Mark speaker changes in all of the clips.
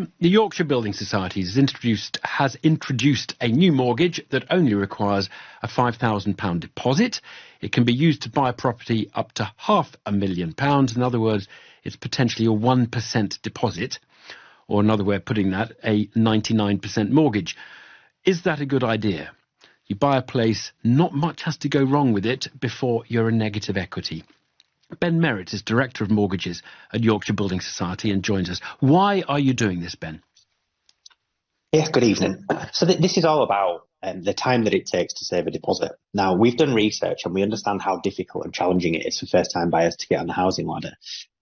Speaker 1: The Yorkshire Building Society has introduced a new mortgage that only requires a £5,000 deposit. It can be used to buy a property up to £500,000. In other words, it's potentially a 1% deposit, or another way of putting that, a 99% mortgage. Is that a good idea? You buy a place, not much has to go wrong with it before you're in negative equity. Ben Merritt is Director of Mortgages at Yorkshire Building Society and joins us. Why are you doing this, Ben?
Speaker 2: Yeah, good evening. So this is all about the time that it takes to save a deposit. Now, we've done research and we understand how difficult and challenging it is for first-time buyers to get on the housing ladder.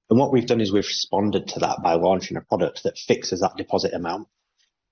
Speaker 2: And what we've done is we've responded to that by launching a product that fixes that deposit amount.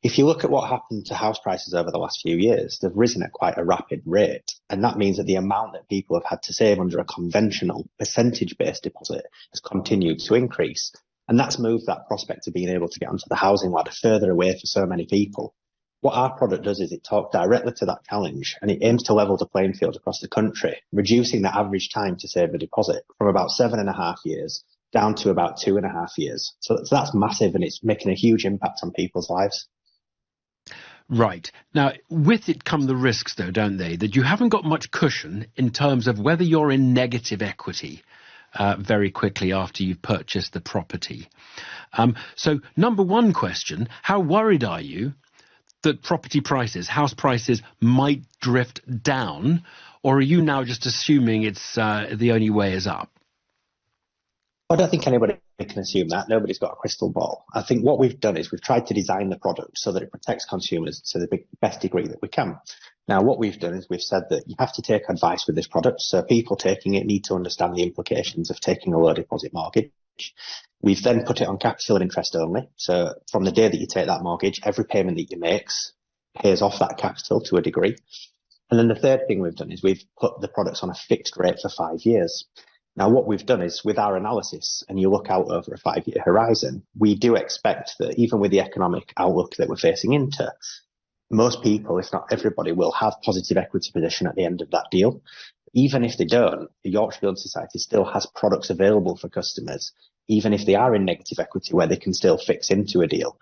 Speaker 2: If you look at what happened to house prices over the last few years, they've risen at quite a rapid rate. And that means that the amount that people have had to save under a conventional percentage-based deposit has continued to increase. And that's moved that prospect of being able to get onto the housing ladder further away for so many people. What our product does is it talks directly to that challenge, and it aims to level the playing field across the country, reducing the average time to save a deposit from about 7.5 years down to about 2.5 years. So that's massive, and it's making a huge impact on people's lives.
Speaker 1: Right. Now, with it come the risks, though, don't they? That you haven't got much cushion in terms of whether you're in negative equity very quickly after you've purchased the property. So, number one question, how worried are you that property prices, house prices, might drift down? Or are you now just assuming it's the only way is up?
Speaker 2: I don't think anybody can assume that. Nobody's got a crystal ball. I think what we've done is we've tried to design the product so that it protects consumers to the best degree that we can. Now, what we've done is we've said that you have to take advice with this product. So people taking it need to understand the implications of taking a low deposit mortgage. We've then put it on capital and interest only. So from the day that you take that mortgage, every payment that you make pays off that capital to a degree. And then the third thing we've done is we've put the products on a fixed rate for 5 years. Now, what we've done is with our analysis, and you look out over a 5-year horizon, we do expect that even with the economic outlook that we're facing into, most people, if not everybody, will have positive equity position at the end of that deal. Even if they don't, the Yorkshire Building Society still has products available for customers, even if they are in negative equity, where they can still fix into a deal.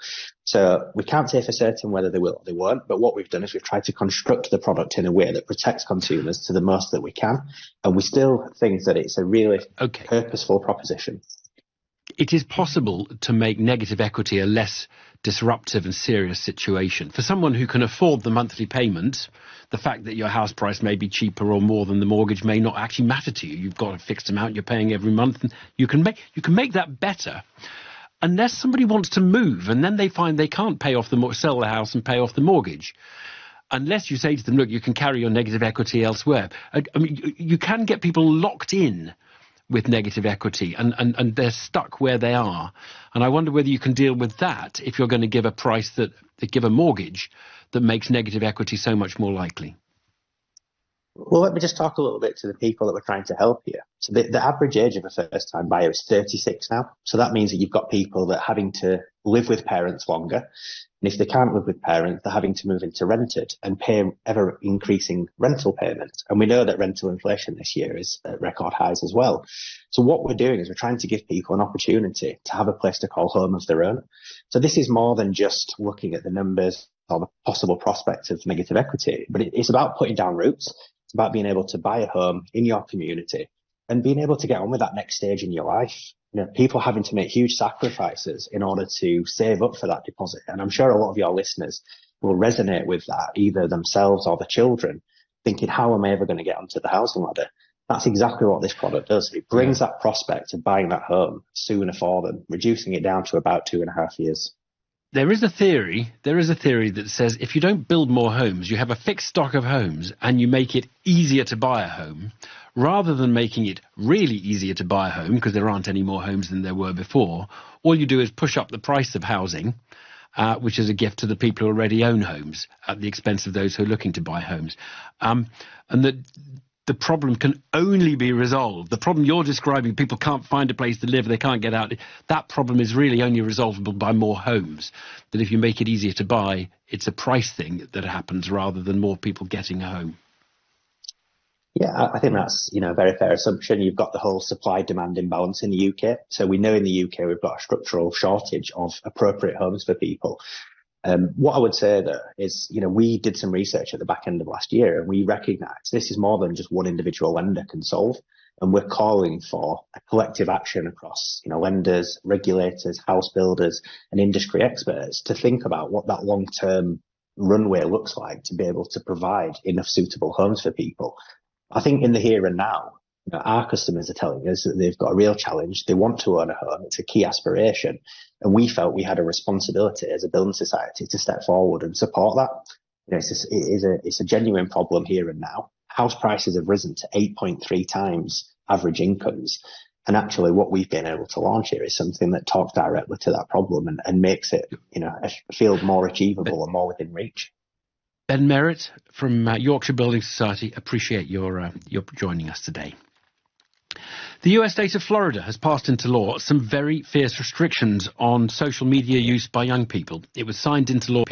Speaker 2: So we can't say for certain whether they will or they won't, but what we've done is we've tried to construct the product in a way that protects consumers to the most that we can, and we still think that it's a really purposeful proposition.
Speaker 1: It is possible to make negative equity a less disruptive and serious situation. For someone who can afford the monthly payment, the fact that your house price may be cheaper or more than the mortgage may not actually matter to you. You've got a fixed amount you're paying every month, and you can make that better, unless somebody wants to move and then they find they can't pay off sell the house and pay off the mortgage. Unless you say to them, look, you can carry your negative equity elsewhere. I mean, you can get people locked in with negative equity and they're stuck where they are. And I wonder whether you can deal with that if you're going to give a price that give a mortgage that makes negative equity so much more likely.
Speaker 2: Well, let me just talk a little bit to the people that we're trying to help here. So the average age of a first-time buyer is 36 now. So that means that you've got people that are having to live with parents longer. And if they can't live with parents, they're having to move into rented and pay ever-increasing rental payments. And we know that rental inflation this year is at record highs as well. So what we're doing is we're trying to give people an opportunity to have a place to call home of their own. So this is more than just looking at the numbers or the possible prospect of negative equity, but it's about putting down roots. It's about being able to buy a home in your community and being able to get on with that next stage in your life. You know, people having to make huge sacrifices in order to save up for that deposit. And I'm sure a lot of your listeners will resonate with that, either themselves or the children, thinking, how am I ever going to get onto the housing ladder? That's exactly what this product does. It brings that prospect of buying that home sooner for them, reducing it down to about 2.5 years.
Speaker 1: There is a theory that says if you don't build more homes, you have a fixed stock of homes and you make it easier to buy a home, rather than making it really easier to buy a home because there aren't any more homes than there were before. All you do is push up the price of housing, which is a gift to the people who already own homes at the expense of those who are looking to buy homes. And that the problem can only be resolved. The problem you're describing, people can't find a place to live, they can't get out, that problem is really only resolvable by more homes. That if you make it easier to buy, it's a price thing that happens rather than more people getting a home.
Speaker 2: Yeah, I think that's, a very fair assumption. You've got the whole supply demand imbalance in the UK. So we know in the UK we've got a structural shortage of appropriate homes for people. What I would say though is, we did some research at the back end of last year and we recognise this is more than just one individual lender can solve. And we're calling for a collective action across, lenders, regulators, house builders and industry experts to think about what that long-term runway looks like to be able to provide enough suitable homes for people. I think in the here and now, our customers are telling us that they've got a real challenge. They want to own a home. It's a key aspiration. And we felt we had a responsibility as a building society to step forward and support that. It's a genuine problem here and now. House prices have risen to 8.3 times average incomes. And actually what we've been able to launch here is something that talks directly to that problem and makes it, feel more achievable and more within reach.
Speaker 1: Ben Merritt from Yorkshire Building Society, appreciate your joining us today. The US state of Florida has passed into law some very fierce restrictions on social media use by young people. It was signed into law.